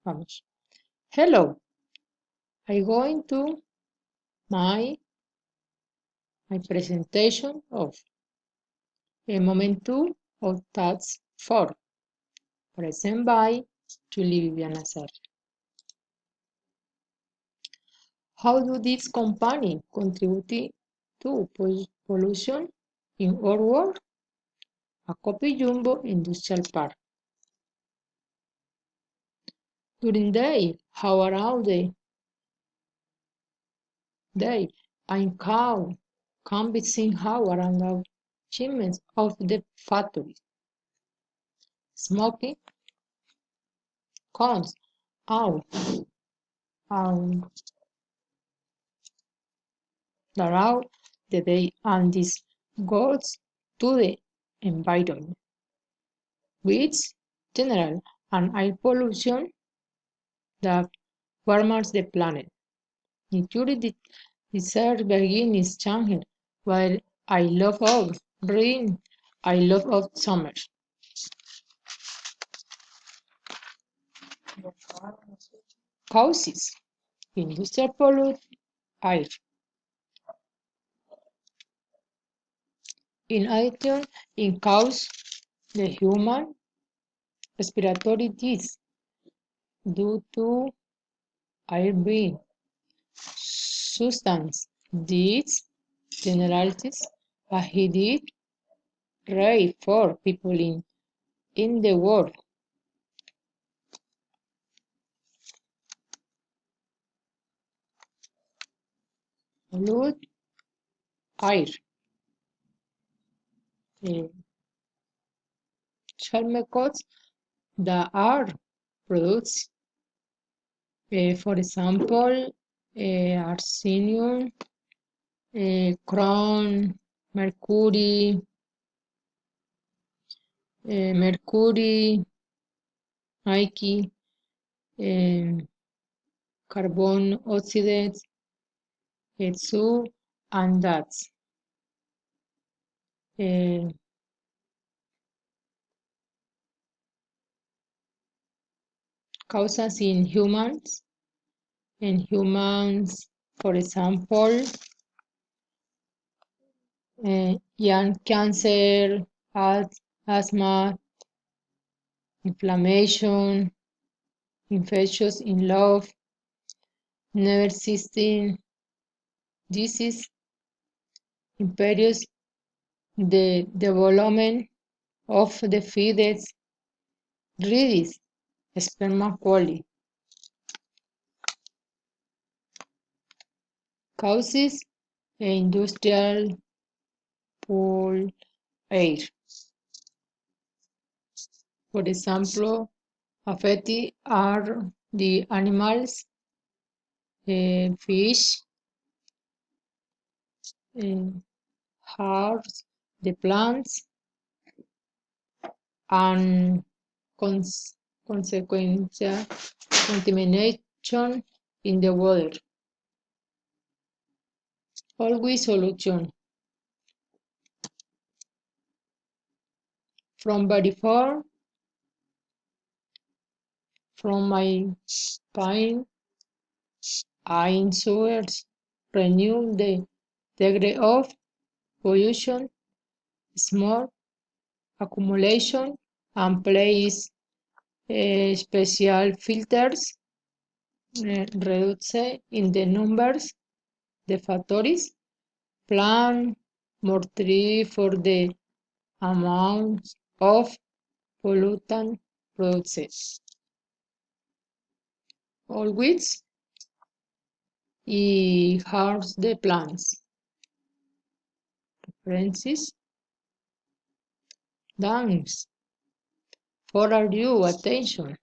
Vamos. Hello, I'm going to my presentation of moment 2 of task 4, present by Julie Viviana Serra. How do this company contribute to pollution in our world? A copy Jumbo Industrial Park. During the day, how around the day, and cow can be seen how around the chimneys of the factory. Smoking comes out throughout the day, and this goes to the environment, which general and air pollution that warms the planet. Nature deserves begins changing, while I love of rain, I love of summer. Causes industrial pollute air. In addition, it causes the human respiratory disease due to airborne substance. These generalities a high rate for people in the world. Pollute air. Chemicals that are produced, for example, arsenium, chrome, mercury, Nike, carbon oxide, SO, and that. Causes in humans. In humans, for example, young cancer, asthma, inflammation, infections in love, nerve system disease, impairs the development of the fetus, reduce sperm quality. Causes industrial pool air. For example, affected are the animals, fish, herbs, the plants, and consequential contamination in the water. Always solution. From body form, from my spine, I ensure renew the degree of pollution, small accumulation, and place special filters, reduce in the numbers, the factories, plan more tree for the amount of pollutant produced. All which it harms the plants. References. Thanks for your attention.